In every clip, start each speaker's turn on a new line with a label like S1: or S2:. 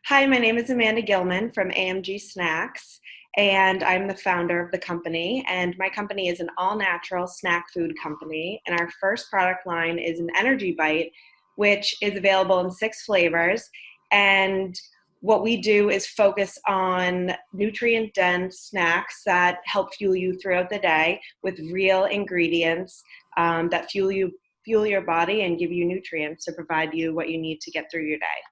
S1: Hi, my name is Amanda Gilman from AMG Snacks, and I'm the founder of the company. And my company is an all-natural snack food company. And our first product line is an energy bite, which is available in 6 flavors. And what we do is focus on nutrient-dense snacks that help fuel you throughout the day with real ingredients that fuel your body and give you nutrients to provide you what you need to get through your day.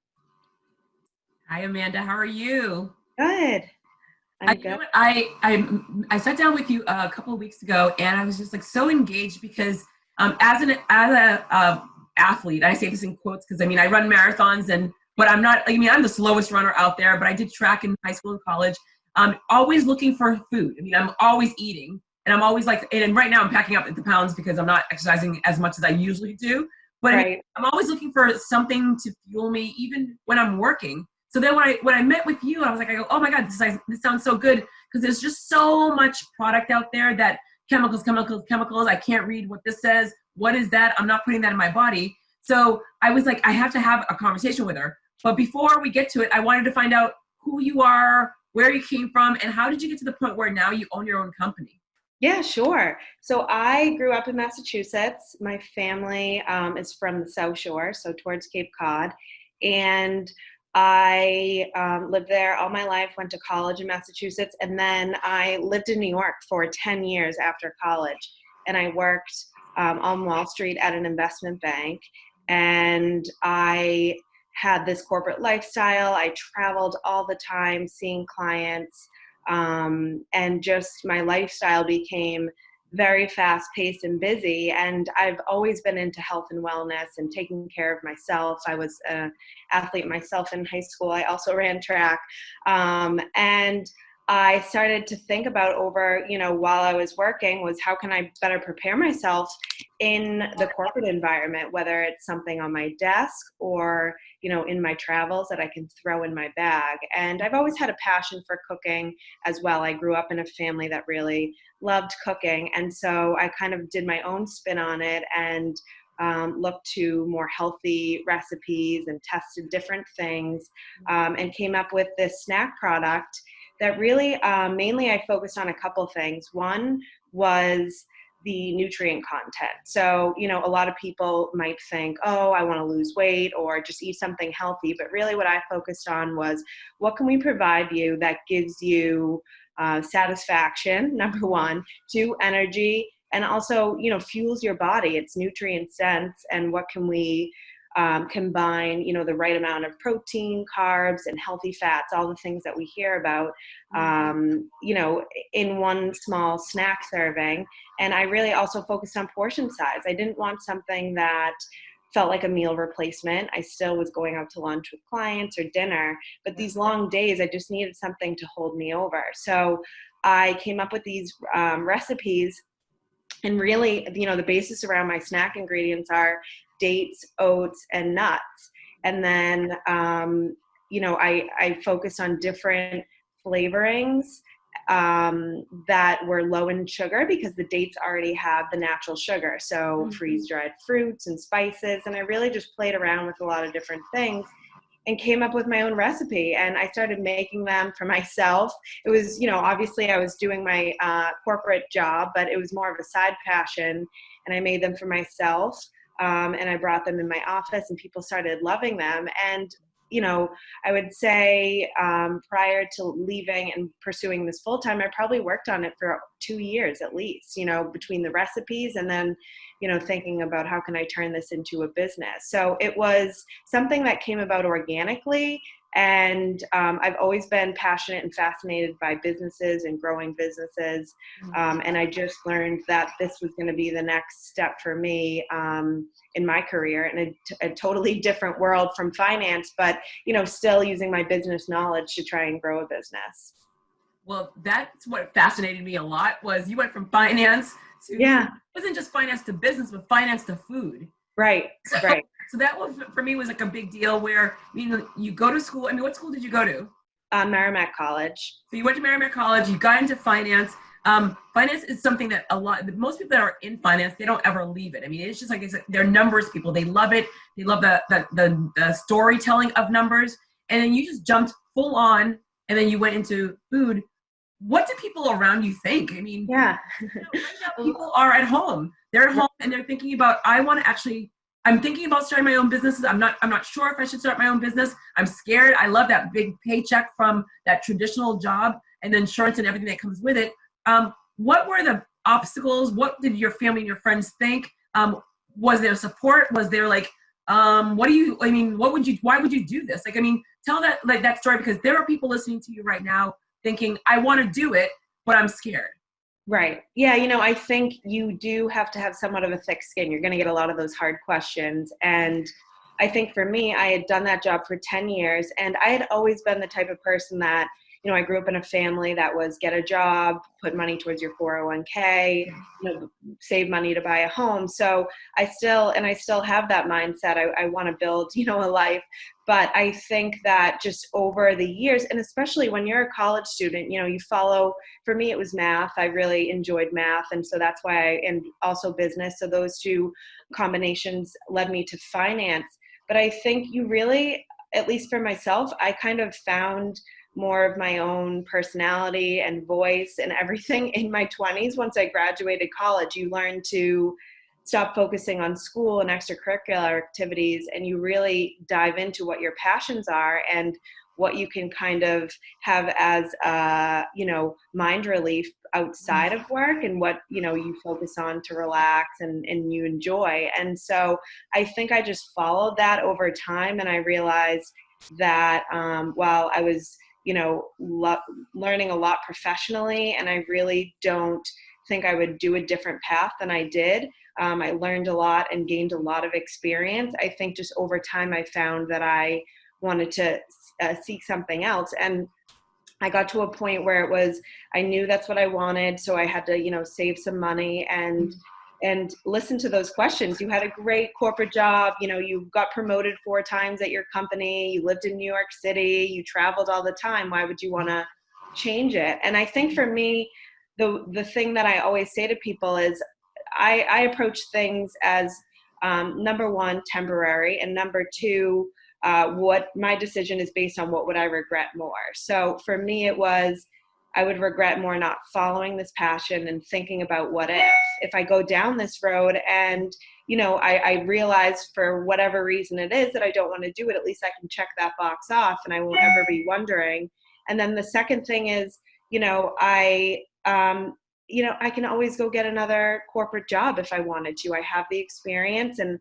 S2: Hi, Amanda. How are you?
S1: Good. I'm good.
S2: I sat down with you a couple of weeks ago, and I was just like so engaged because as a athlete, I say this in quotes because I run marathons, but I'm not. I'm the slowest runner out there, but I did track in high school and college. I'm always looking for food. I'm always eating, and I'm always like, and right now I'm packing up the pounds because I'm not exercising as much as I usually do. But
S1: Right.
S2: I'm always looking for something to fuel me, even when I'm working. So then when I met with you, I go, oh my God, this sounds so good because there's just so much product out there that chemicals. I can't read what this says. What is that? I'm not putting that in my body. So I was like, I have to have a conversation with her. But before we get to it, I wanted to find out who you are, where you came from, and how did you get to the point where now you own your own company?
S1: Yeah, sure. So I grew up in Massachusetts. My family is from the South Shore, so towards Cape Cod. And I lived there all my life, went to college in Massachusetts, and then I lived in New York for 10 years after college. And I worked on Wall Street at an investment bank. And I had this corporate lifestyle. I traveled all the time seeing clients. And just my lifestyle became very fast paced and busy. And I've always been into health and wellness and taking care of myself. I was an athlete myself in high school. I also ran track. And I started to think about while I was working was how can I better prepare myself in the corporate environment, whether it's something on my desk or, in my travels that I can throw in my bag. And I've always had a passion for cooking as well. I grew up in a family that really loved cooking. And so I kind of did my own spin on it and looked to more healthy recipes and tested different things and came up with this snack product that really mainly I focused on a couple things. One was the nutrient content. So, a lot of people might think, oh, I want to lose weight or just eat something healthy. But really what I focused on was what can we provide you that gives you satisfaction, number one, two, energy, and also, fuels your body. It's nutrient dense. And what can we combine, the right amount of protein, carbs, and healthy fats, all the things that we hear about, in one small snack serving. And I really also focused on portion size. I didn't want something that felt like a meal replacement. I still was going out to lunch with clients or dinner, but these long days, I just needed something to hold me over. So I came up with these recipes. And really, the basis around my snack ingredients are dates, oats, and nuts. And then, I focused on different flavorings that were low in sugar because the dates already have the natural sugar. So freeze-dried fruits and spices. And I really just played around with a lot of different things and came up with my own recipe. And I started making them for myself. It was, obviously I was doing my corporate job, but it was more of a side passion. And I made them for myself. And I brought them in my office and people started loving them. And, I would say prior to leaving and pursuing this full time, I probably worked on it for 2 years at least, between the recipes and then, thinking about how can I turn this into a business. So it was something that came about organically. And I've always been passionate and fascinated by businesses and growing businesses. And I just learned that this was going to be the next step for me in my career in a totally different world from finance, but, still using my business knowledge to try and grow a business.
S2: Well, that's what fascinated me a lot was you went from finance to,
S1: Yeah.
S2: It wasn't just finance to business, but finance to food.
S1: Right. Right.
S2: So that was, for me, was like a big deal where, you go to school. What school did you go to?
S1: Merrimack College.
S2: So you went to Merrimack College, you got into finance. Finance is something that most people that are in finance, they don't ever leave it. It's just like, they're numbers people. They love it. They love the storytelling of numbers. and then you just jumped full on, and then you went into food. What do people around you think? I mean,
S1: Yeah.
S2: right now people are at home. They're at home and they're thinking about, I'm thinking about starting my own businesses. I'm not sure if I should start my own business. I'm scared. I love that big paycheck from that traditional job and the insurance and everything that comes with it. What were the obstacles? What did your family and your friends think? Was there support? Was there like, why would you do this? Like, I mean, tell that story, because there are people listening to you right now thinking, I want to do it, but I'm scared.
S1: Right. Yeah. I think you do have to have somewhat of a thick skin. You're going to get a lot of those hard questions. And I think for me, I had done that job for 10 years, and I had always been the type of person that, I grew up in a family that was get a job, put money towards your 401k, save money to buy a home. So I still have that mindset. I want to build, a life. But I think that just over the years, and especially when you're a college student, you follow, for me, it was math. I really enjoyed math. And so that's why and also business. So those two combinations led me to finance. But I think you really, at least for myself, I kind of found more of my own personality and voice and everything in my 20s. Once I graduated college, you learn to stop focusing on school and extracurricular activities, and you really dive into what your passions are and what you can kind of have as mind relief outside of work, and what you focus on to relax and you enjoy. And so I think I just followed that over time, and I realized that while I was learning a lot professionally, and I really don't think I would do a different path than I did. I learned a lot and gained a lot of experience. I think just over time, I found that I wanted to seek something else. And I got to a point where I knew that's what I wanted. So I had to, save some money and listen to those questions. You had a great corporate job. You got promoted 4 times at your company. You lived in New York City. You traveled all the time. Why would you want to change it? And I think for me, the thing that I always say to people is I approach things as number one, temporary, and number two, what my decision is based on what would I regret more. So for me, it was, I would regret more not following this passion and thinking about what if I go down this road and, I realize for whatever reason it is that I don't want to do it, at least I can check that box off and I won't ever be wondering. And then the second thing is, I can always go get another corporate job if I wanted to. I have the experience, and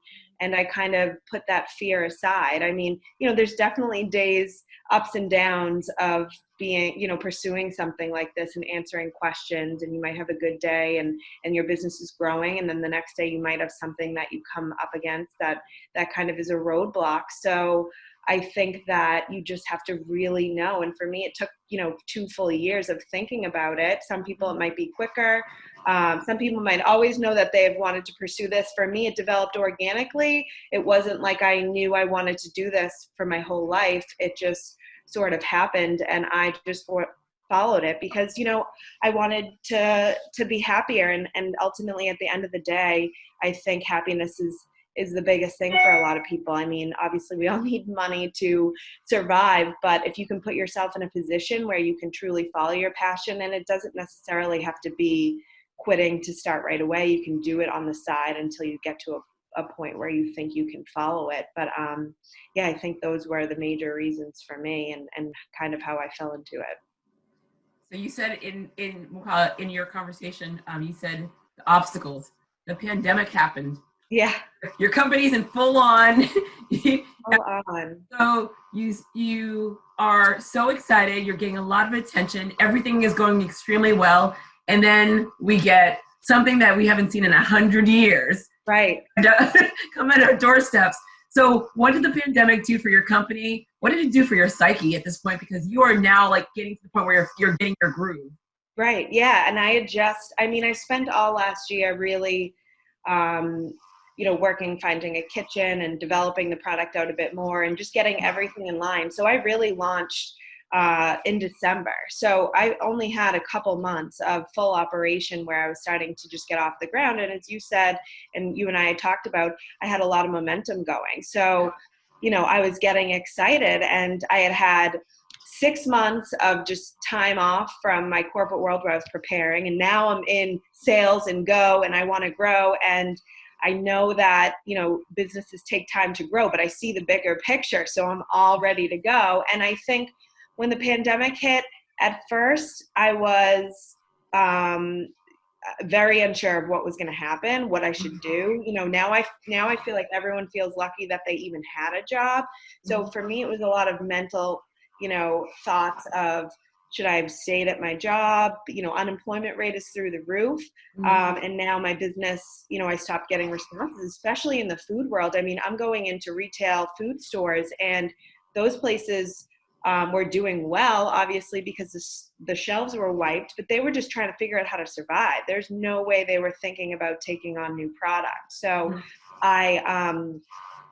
S1: I kind of put that fear aside. I mean, there's definitely days, ups and downs of being, pursuing something like this and answering questions, and you might have a good day and your business is growing. And then the next day you might have something that you come up against that kind of is a roadblock. So I think that you just have to really know. And for me, it took, 2 full years of thinking about it. Some people, it might be quicker. Some people might always know that they've wanted to pursue this. For me, it developed organically. It wasn't like I knew I wanted to do this for my whole life. It just sort of happened, and I just followed it because, I wanted to be happier. And ultimately, at the end of the day, I think happiness is the biggest thing for a lot of people. I mean, obviously we all need money to survive, but if you can put yourself in a position where you can truly follow your passion, and it doesn't necessarily have to be quitting to start right away, you can do it on the side until you get to a point where you think you can follow it. But yeah, I think those were the major reasons for me and kind of how I fell into it.
S2: So you said in your conversation, you said the obstacles. The pandemic happened.
S1: Yeah.
S2: Your company's in full on.
S1: Full on.
S2: So you are so excited. You're getting a lot of attention. Everything is going extremely well. And then we get something that we haven't seen in 100 years.
S1: Right.
S2: Come at our doorsteps. So what did the pandemic do for your company? What did it do for your psyche at this point? Because you are now like getting to the point where you're getting your groove.
S1: Right. Yeah. And I spent all last year really, working, finding a kitchen and developing the product out a bit more and just getting everything in line. So I really launched in December. So I only had a couple months of full operation where I was starting to just get off the ground. And as you said, and you and I had talked about, I had a lot of momentum going. So I was getting excited, and I had 6 months of just time off from my corporate world where I was preparing. And now I'm in sales and go, and I want to grow. And I know that, businesses take time to grow, but I see the bigger picture. So I'm all ready to go. And I think when the pandemic hit, at first I was very unsure of what was going to happen, what I should do. Now I feel like everyone feels lucky that they even had a job. So for me, it was a lot of mental, thoughts of, should I have stayed at my job? Unemployment rate is through the roof. And now my business, I stopped getting responses, especially in the food world. I mean, I'm going into retail food stores, and those places were doing well, obviously, because the shelves were wiped, but they were just trying to figure out how to survive. There's no way they were thinking about taking on new products. So I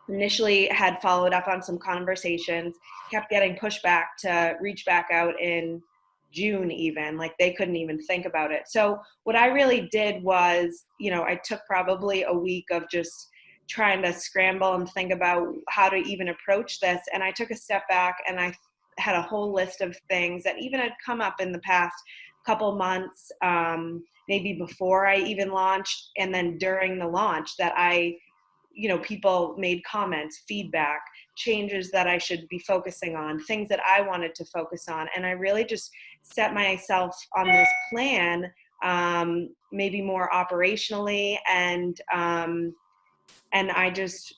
S1: initially had followed up on some conversations, kept getting pushback to reach back out in June even, like they couldn't even think about it. So what I really did was, I took probably a week of just trying to scramble and think about how to even approach this. And I took a step back, and I had a whole list of things that even had come up in the past couple months, maybe before I even launched, and then during the launch, that people made comments, feedback, changes that I should be focusing on, things that I wanted to focus on. And I really just set myself on this plan, maybe more operationally. And I just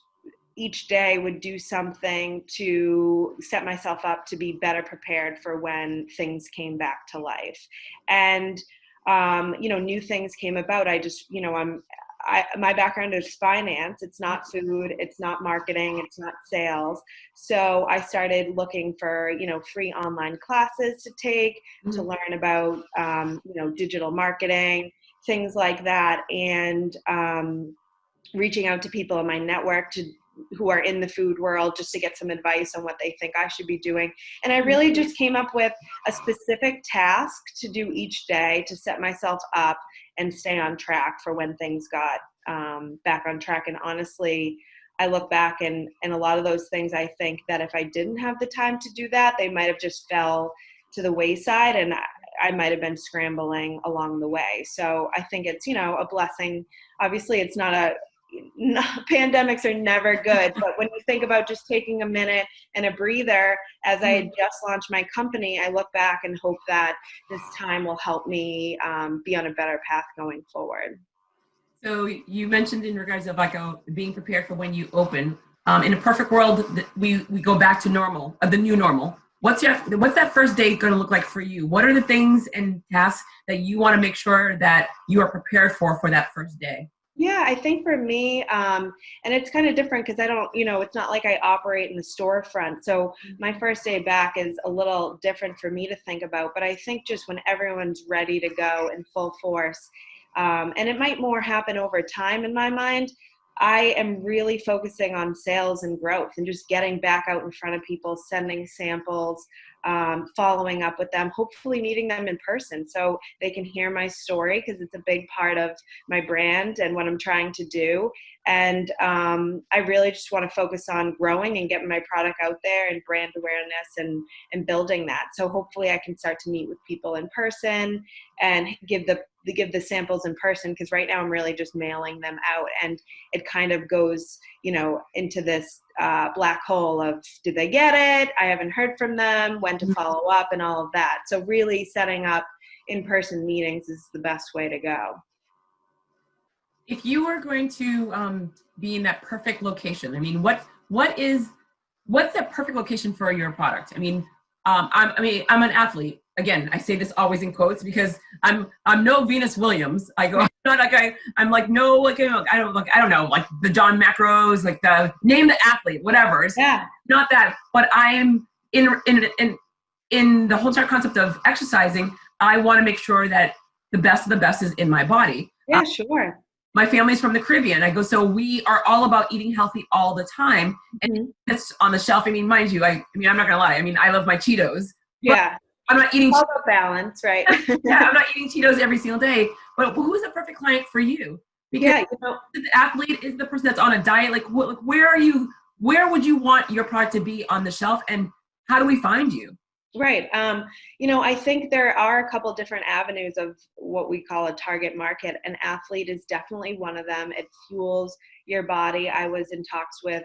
S1: each day would do something to set myself up to be better prepared for when things came back to life. And, new things came about. I just, my background is finance. It's not food. It's not marketing. It's not sales. So I started looking for, free online classes to take, to learn about, digital marketing, things like that. And reaching out to people in my network who are in the food world, just to get some advice on what they think I should be doing. And I really just came up with a specific task to do each day to set myself up and stay on track for when things got back on track. And honestly, I look back, and a lot of those things, I think that if I didn't have the time to do that, they might have just fell to the wayside, and I might have been scrambling along the way. So I think it's, a blessing. Obviously, it's pandemics are never good, but when you think about just taking a minute and a breather, as I had just launched my company, I look back and hope that this time will help me be on a better path going forward.
S2: So you mentioned in regards of being prepared for when you open. In a perfect world, we go back to normal, the new normal. What's that first day going to look like for you? What are the things and tasks that you want to make sure that you are prepared for that first day?
S1: Yeah, I think for me, and it's kind of different because I don't, it's not like I operate in the storefront. So my first day back is a little different for me to think about. But I think just when everyone's ready to go in full force, and it might more happen over time in my mind, I am really focusing on sales and growth and just getting back out in front of people, sending samples, following up with them, hopefully meeting them in person so they can hear my story, because it's a big part of my brand and what I'm trying to do. And I really just want to focus on growing and getting my product out there and brand awareness and building that. So hopefully I can start to meet with people in person and give the samples in person, because right now I'm really just mailing them out, and it kind of goes, into this black hole of, did they get it? I haven't heard from them, when to follow up, and all of that. So really setting up in-person meetings is the best way to go.
S2: If you were going to be in that perfect location, I mean, what's the perfect location for your product? I mean, I'm an athlete. Again, I say this always in quotes because I'm no Venus Williams. I go, I'm like no, like I don't know, like the John Macros, like the name the athlete, whatever. It's not that, but I am in the whole entire concept of exercising. I want to make sure that the best of the best is in my body.
S1: Yeah, sure.
S2: My family's from the Caribbean. I go, so we are all about eating healthy all the time. And it's on the shelf. I mean, mind you, I'm not going to lie. I mean, I love my Cheetos.
S1: Yeah.
S2: I'm not eating
S1: all about balance, right?
S2: Yeah, I'm not eating Cheetos every single day. But who's the perfect client for you? Because the athlete is the person that's on a diet. Like, where are you where would you want your product to be on the shelf, and how do we find you?
S1: Right. I think there are a couple different avenues of what we call a target market. An athlete is definitely one of them. It fuels your body. I was in talks with,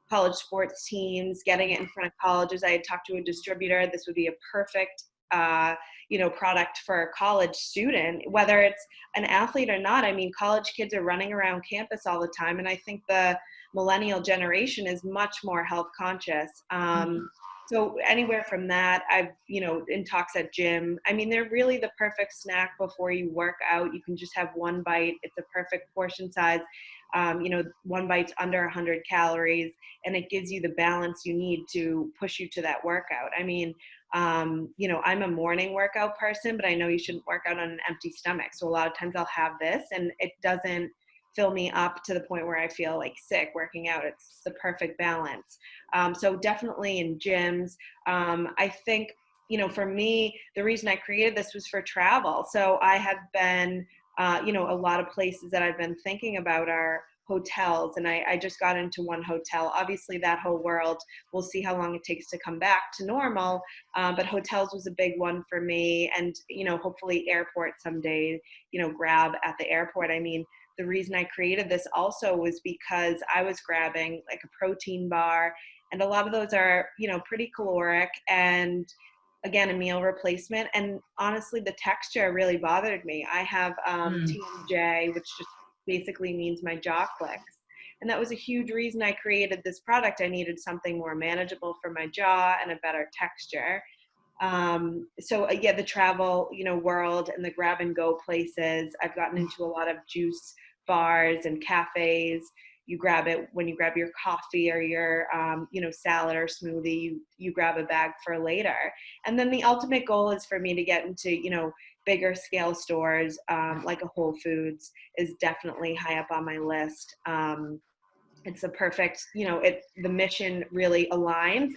S1: college sports teams, getting it in front of colleges. I had talked to a distributor. This would be a perfect, product for a college student, whether it's an athlete or not. I mean, college kids are running around campus all the time, and I think the millennial generation is much more health conscious. So anywhere from that, I've, in talks at gym. I mean, they're really the perfect snack before you work out. You can just have one bite. It's a perfect portion size. One bite's under 100 calories, and it gives you the balance you need to push you to that workout. I mean, I'm a morning workout person, but I know you shouldn't work out on an empty stomach. So a lot of times I'll have this, and it doesn't fill me up to the point where I feel like sick working out. It's the perfect balance. So definitely in gyms. I think, for me, the reason I created this was for travel. So I have been, a lot of places that I've been thinking about are hotels, and I just got into one hotel. Obviously that whole world, we'll see how long it takes to come back to normal, but hotels was a big one for me, and hopefully airport someday, grab at the airport. I mean, the reason I created this also was because I was grabbing like a protein bar, and a lot of those are, pretty caloric, and again, a meal replacement. And honestly, the texture really bothered me. I have TMJ, which just basically means my jaw clicks. And that was a huge reason I created this product. I needed something more manageable for my jaw and a better texture. So the travel, world and the grab and go places, I've gotten into a lot of juice bars and cafes. You grab it when you grab your coffee or your, salad or smoothie, you grab a bag for later. And then the ultimate goal is for me to get into, bigger scale stores, like a Whole Foods is definitely high up on my list. It's a perfect, the mission really aligns.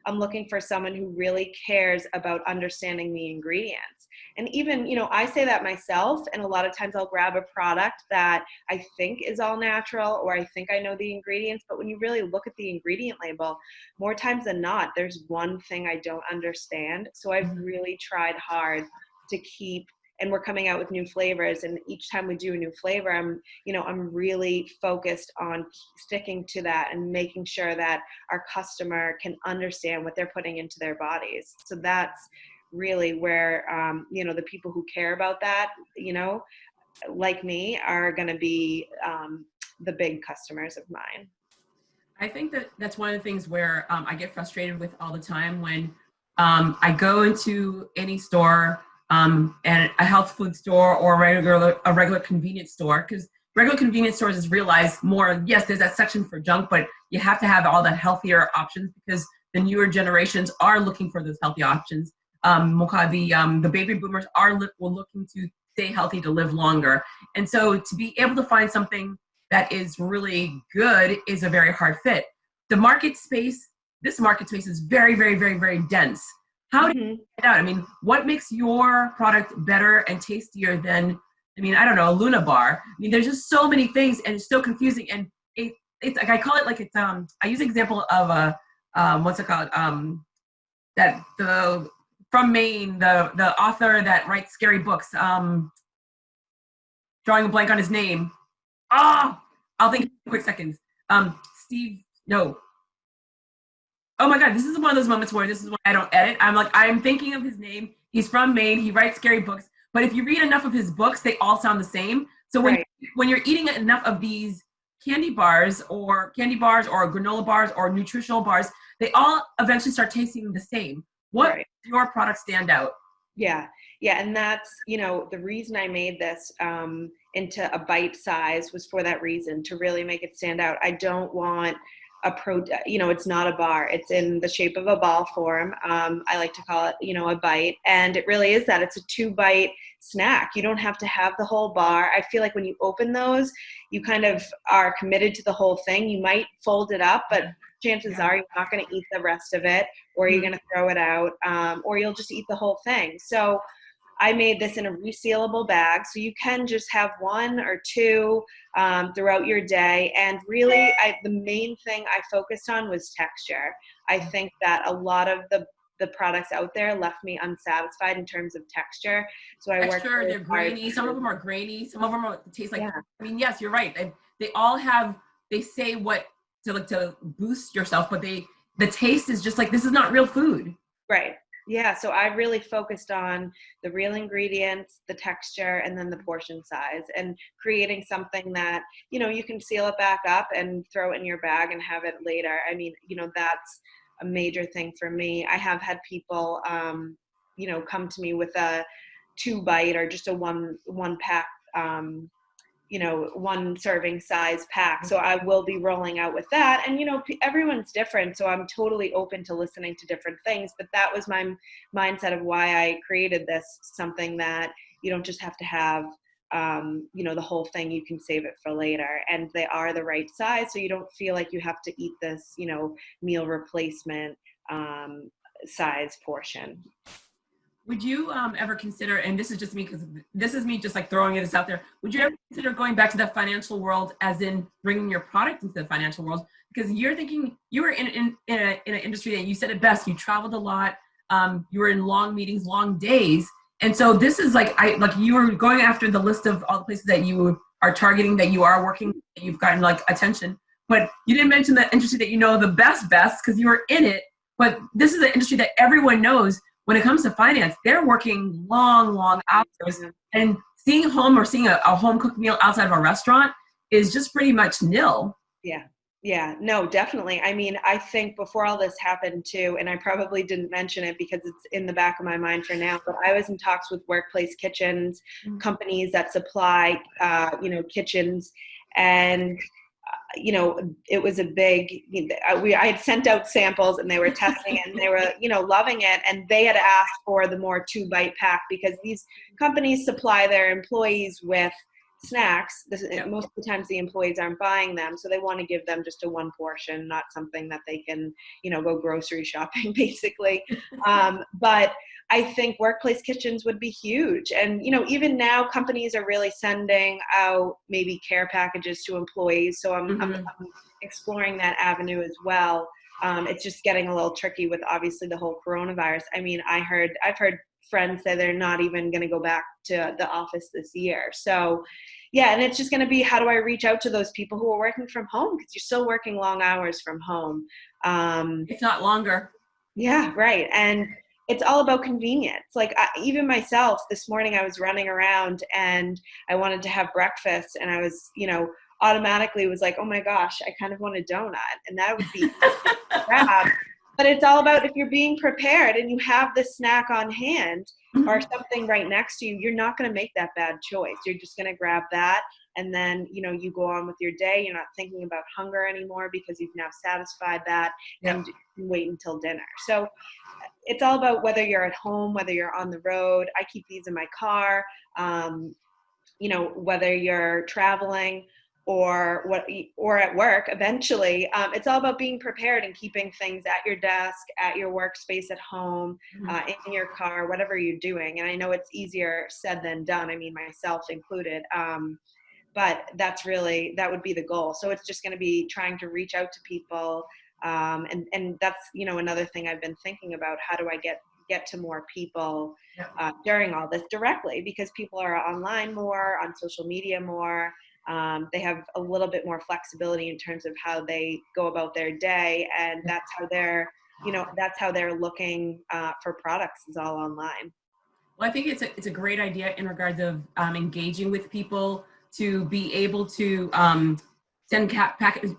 S1: I'm looking for someone who really cares about understanding the ingredients. And even, I say that myself, and a lot of times I'll grab a product that I think is all natural, or I think I know the ingredients, but when you really look at the ingredient label, more times than not, there's one thing I don't understand. So I've really tried hard to keep, and we're coming out with new flavors, and each time we do a new flavor, I'm really focused on sticking to that and making sure that our customer can understand what they're putting into their bodies. So that's really where, the people who care about that, like me, are going to be the big customers of mine.
S2: I think that that's one of the things where I get frustrated with all the time when I go into any store, and a health food store or a regular convenience store, because regular convenience stores has realized more, yes, there's that section for junk, but you have to have all the healthier options because the newer generations are looking for those healthy options. The baby boomers are looking to stay healthy, to live longer. And so to be able to find something that is really good is a very hard fit. This market space is very, very, very, very dense. How do you get out? I mean, what makes your product better and tastier than, I don't know, a Luna bar? I mean, there's just so many things, and it's so confusing. And it's like, I call it like it's, I use the example of what's it called? From Maine, the author that writes scary books, drawing a blank on his name. I'll think in quick seconds. Steve, no. Oh my God, this is one of those moments where this is when I don't edit. I'm thinking of his name. He's from Maine. He writes scary books. But if you read enough of his books, they all sound the same. So when you're eating enough of these candy bars or granola bars or nutritional bars, they all eventually start tasting the same. What makes your product stand out?
S1: Yeah. And that's, the reason I made this into a bite size was for that reason, to really make it stand out. I don't want it's not a bar. It's in the shape of a ball form. I like to call it, a bite. And it really is that. It's a 2-bite snack. You don't have to have the whole bar. I feel like when you open those, you kind of are committed to the whole thing. You might fold it up, but chances are you're not going to eat the rest of it, or you're going to throw it out, or you'll just eat the whole thing. So I made this in a resealable bag, so you can just have one or two throughout your day. And really, the main thing I focused on was texture. I think that a lot of the products out there left me unsatisfied in terms of texture. So I worked
S2: Texture,
S1: really
S2: they're
S1: hard.
S2: grainy. Some of them are grainy. Some of them taste like.
S1: Yeah.
S2: I mean, yes, you're right. They all have. They say what to boost yourself, but the taste is just like, this is not real food.
S1: Right. Yeah. So I really focused on the real ingredients, the texture, and then the portion size, and creating something that, you can seal it back up and throw it in your bag and have it later. I mean, that's a major thing for me. I have had people, come to me with a 2-bite or just a one pack, one serving size pack. So I will be rolling out with that. And, everyone's different. So I'm totally open to listening to different things. But that was my mindset of why I created this, something that you don't just have to have, the whole thing. You can save it for later. And they are the right size. So you don't feel like you have to eat this, meal replacement size portion.
S2: Would you ever consider, and this is just me, because this is me just like throwing this out there, would you ever consider going back to the financial world, as in bringing your product into the financial world? Because you're thinking, you were in an industry that, you said it best, you traveled a lot, you were in long meetings, long days. And so this is like you were going after the list of all the places that you are targeting, that you are working, that you've gotten like attention. But you didn't mention the industry that you know the best, because you were in it. But this is an industry that everyone knows. When it comes to finance, they're working long hours, and seeing a home cooked meal outside of a restaurant is just pretty much nil.
S1: Yeah, no, definitely. I mean, I think before all this happened too, and I probably didn't mention it because it's in the back of my mind for now, but I was in talks with workplace kitchens, companies that supply, kitchens, and it was a big, I had sent out samples and they were testing it and they were, loving it. And they had asked for the more 2-bite pack, because these companies supply their employees with snacks. Most of the times the employees aren't buying them. So they want to give them just a one portion, not something that they can, go grocery shopping basically. But I think workplace kitchens would be huge. And, even now companies are really sending out maybe care packages to employees. So I'm exploring that avenue as well. It's just getting a little tricky with obviously the whole coronavirus. I mean, I've heard friends say they're not even going to go back to the office this year. So yeah, and it's just going to be, how do I reach out to those people who are working from home? Because you're still working long hours from home.
S2: If not longer.
S1: Yeah, right. And it's all about convenience. Like even myself, this morning I was running around and I wanted to have breakfast, and I was, automatically was like, oh my gosh, I kind of want a donut, and that would be grab. But it's all about, if you're being prepared and you have the snack on hand or something right next to you, you're not going to make that bad choice. You're just going to grab that, and then, you go on with your day. You're not thinking about hunger anymore because you've now satisfied that, and you wait until dinner. So it's all about whether you're at home, whether you're on the road. I keep these in my car, whether you're traveling or at work eventually. It's all about being prepared and keeping things at your desk, at your workspace, at home, in your car, whatever you're doing. And I know it's easier said than done. I mean, myself included. But that would be the goal. So it's just going to be trying to reach out to people. And that's, another thing I've been thinking about. How do I get to more people during all this directly? Because people are online more, on social media more. They have a little bit more flexibility in terms of how they go about their day, and that's how they're looking for products, is all online.
S2: Well, I think it's a great idea in regards of engaging with people, to be able to send package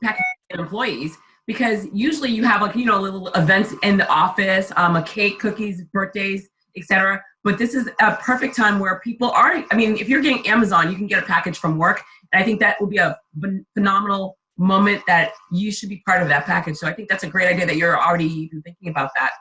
S2: employees, because usually you have little events in the office, a cake, cookies, birthdays, etc. But this is a perfect time where people are. I mean, if you're getting Amazon, you can get a package from work, and I think that will be a phenomenal moment that you should be part of that package. So I think that's a great idea that you're already even thinking about that.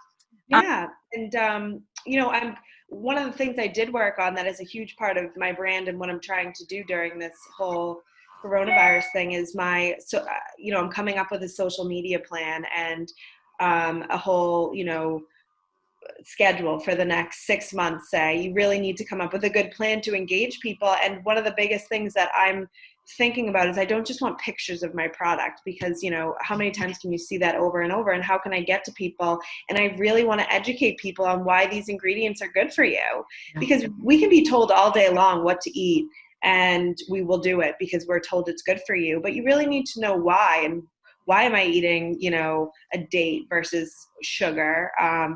S1: Yeah, and I'm one of the things I did work on that is a huge part of my brand and what I'm trying to do during this whole coronavirus thing is I'm coming up with a social media plan and a whole schedule for the next 6 months, say. You really need to come up with a good plan to engage people. And one of the biggest things that I'm thinking about is I don't just want pictures of my product, because, you know, how many times can you see that over and over, and how can I get to people? And I really want to educate people on why these ingredients are good for you, because we can be told all day long what to eat and we will do it because we're told it's good for you, but you really need to know why. And why am I eating, you know, a date versus sugar,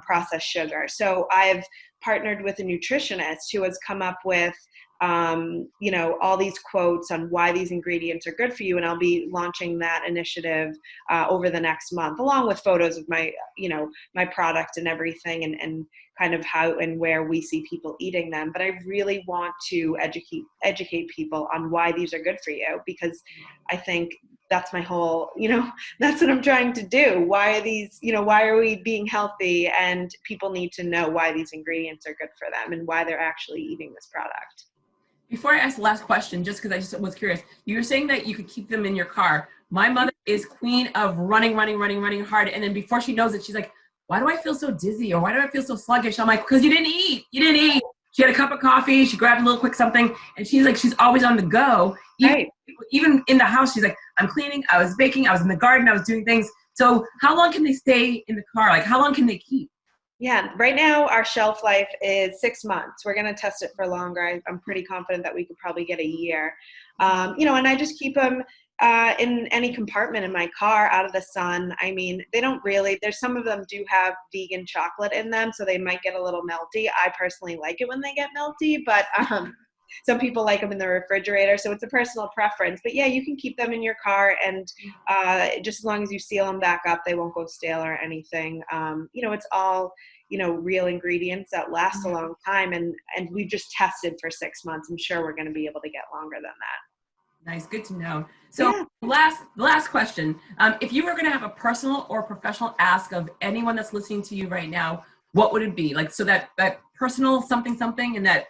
S1: processed sugar? So I've partnered with a nutritionist who has come up with, you know, all these quotes on why these ingredients are good for you. And I'll be launching that initiative over the next month, along with photos of my, you know, my product and everything, and kind of how and where we see people eating them. But I really want to educate people on why these are good for you, because I think that's my whole, you know, that's what I'm trying to do. Why are these, you know, why are we being healthy? And people need to know why these ingredients are good for them and why they're actually eating this product.
S2: Before I ask the last question, just because I just was curious, you were saying that you could keep them in your car. My mother is queen of running hard. And then before she knows it, she's like, why do I feel so dizzy? Or why do I feel so sluggish? I'm like, because you didn't eat. You didn't eat. She had a cup of coffee. She grabbed a little quick something. And she's like, she's always on the go. Even in the house, she's like, I'm cleaning. I was baking. I was in the garden. I was doing things. So how long can they stay in the car? Like, how long can they keep?
S1: Yeah, right now our shelf life is 6 months. We're going to test it for longer. I'm pretty confident that we could probably get a year. You know, and I just keep them in any compartment in my car, out of the sun. I mean, they don't really, there's some of them do have vegan chocolate in them, so they might get a little melty. I personally like it when they get melty, but some people like them in the refrigerator, so it's a personal preference. But yeah, you can keep them in your car, and just as long as you seal them back up, they won't go stale or anything. You know, it's all, you know, real ingredients that last a long time, and we've just tested for 6 months. I'm sure we're going to be able to get longer than that.
S2: Nice, good to know. So last question. If you were going to have a personal or professional ask of anyone that's listening to you right now, what would it be? Like, so that personal something, and that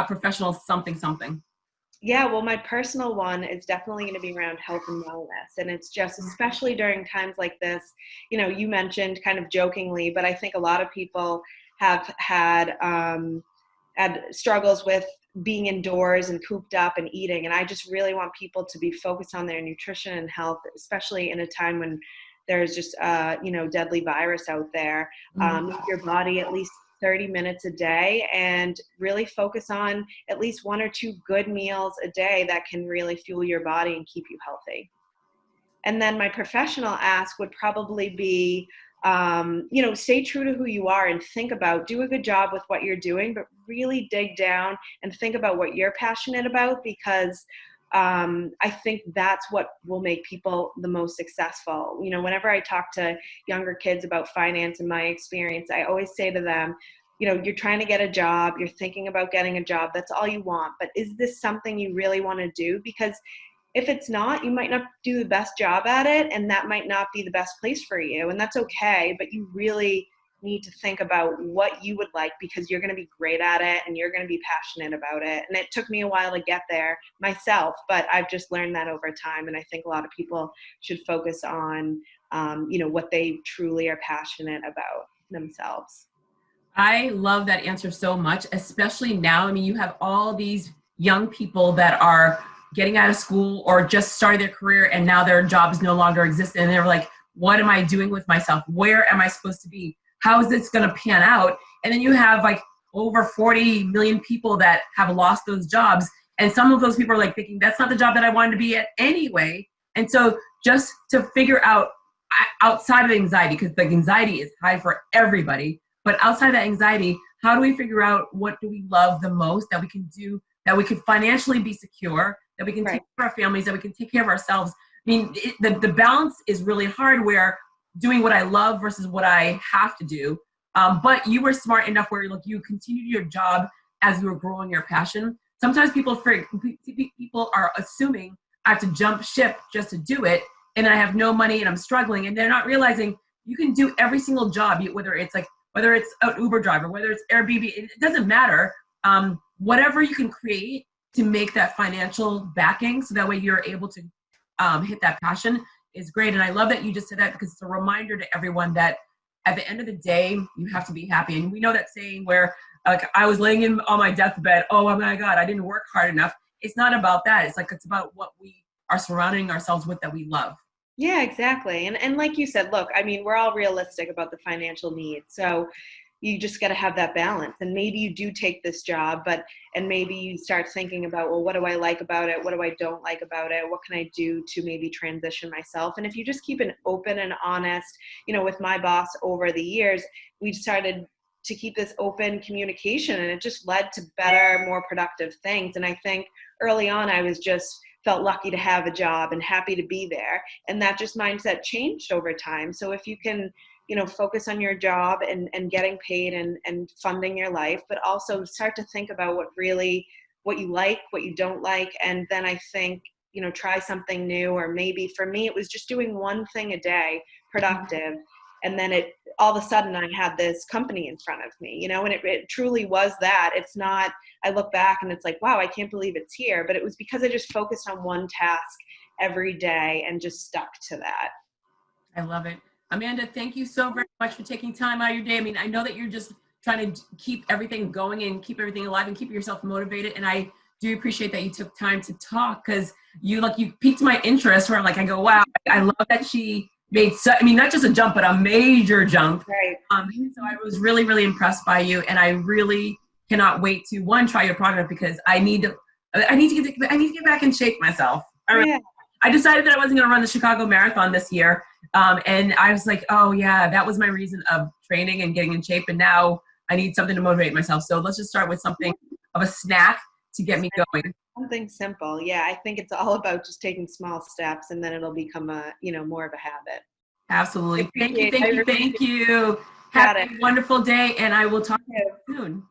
S2: professional something.
S1: Yeah, well, my personal one is definitely going to be around health and wellness. And it's just, especially during times like this, you know, you mentioned kind of jokingly, but I think a lot of people have had struggles with being indoors and cooped up and eating. And I just really want people to be focused on their nutrition and health, especially in a time when there's just, you know, deadly virus out there. Move your body at least 30 minutes a day, and really focus on at least 1 or 2 good meals a day that can really fuel your body and keep you healthy. And then my professional ask would probably be, you know, stay true to who you are and think about, do a good job with what you're doing, but really dig down and think about what you're passionate about, because I think that's what will make people the most successful. You know, whenever I talk to younger kids about finance and my experience, I always say to them, you know, you're trying to get a job, you're thinking about getting a job, that's all you want, but is this something you really want to do? Because if it's not, you might not do the best job at it, and that might not be the best place for you, and that's okay, but you really need to think about what you would like, because you're going to be great at it and you're going to be passionate about it. And it took me a while to get there myself, but I've just learned that over time. And I think a lot of people should focus on, you know, what they truly are passionate about themselves.
S2: I love that answer so much, especially now. I mean, you have all these young people that are getting out of school or just started their career, and now their jobs no longer exist. And they're like, what am I doing with myself? Where am I supposed to be? How is this going to pan out? And then you have like over 40 million people that have lost those jobs. And some of those people are like thinking, that's not the job that I wanted to be at anyway. And so just to figure out outside of the anxiety, because the anxiety is high for everybody, but outside of that anxiety, how do we figure out what do we love the most that we can do, that we can financially be secure, that we can take care of our families, that we can take care of ourselves? I mean, the balance is really hard, where doing what I love versus what I have to do. But you were smart enough where you continued your job as you were growing your passion. Sometimes people are assuming I have to jump ship just to do it, and I have no money and I'm struggling, and they're not realizing you can do every single job, whether it's an Uber driver, whether it's Airbnb, it doesn't matter. Whatever you can create to make that financial backing, so that way you're able to hit that passion, is great. And I love that you just said that, because it's a reminder to everyone that at the end of the day, you have to be happy. And we know that saying where like I was laying in on my deathbed, oh my God, I didn't work hard enough. It's not about that. It's like, it's about what we are surrounding ourselves with that we love.
S1: Yeah, exactly. And like you said, look, I mean, we're all realistic about the financial needs. So you just got to have that balance. And maybe you do take this job, and maybe you start thinking about, well, what do I like about it? What do I don't like about it? What can I do to maybe transition myself? And if you just keep an open and honest, with my boss over the years, we've started to keep this open communication, and it just led to better, more productive things. And I think early on, I was just felt lucky to have a job and happy to be there. And that just mindset changed over time. So if you can, focus on your job and getting paid and funding your life, but also start to think about what you like, what you don't like. And then I think, try something new, or maybe for me, it was just doing one thing a day, productive. And then all of a sudden I had this company in front of me, and it truly was that. It's not, I look back and it's like, wow, I can't believe it's here. But it was because I just focused on one task every day and just stuck to that.
S2: I love it. Amanda, thank you so very much for taking time out of your day. I mean, I know that you're just trying to keep everything going and keep everything alive and keep yourself motivated. And I do appreciate that you took time to talk, because you piqued my interest where I go, wow, I love that she made not just a jump, but a major jump.
S1: Right.
S2: So I was really, really impressed by you. And I really cannot wait to try your product, because I need to get back in shape myself. I decided that I wasn't going to run the Chicago Marathon this year. And I was like, oh yeah, that was my reason of training and getting in shape. And now I need something to motivate myself. So let's just start with something of a snack to get me going.
S1: Something simple. Yeah. I think it's all about just taking small steps, and then it'll become more of a habit.
S2: Absolutely. Thank you. Have a wonderful day, and I will talk to you soon.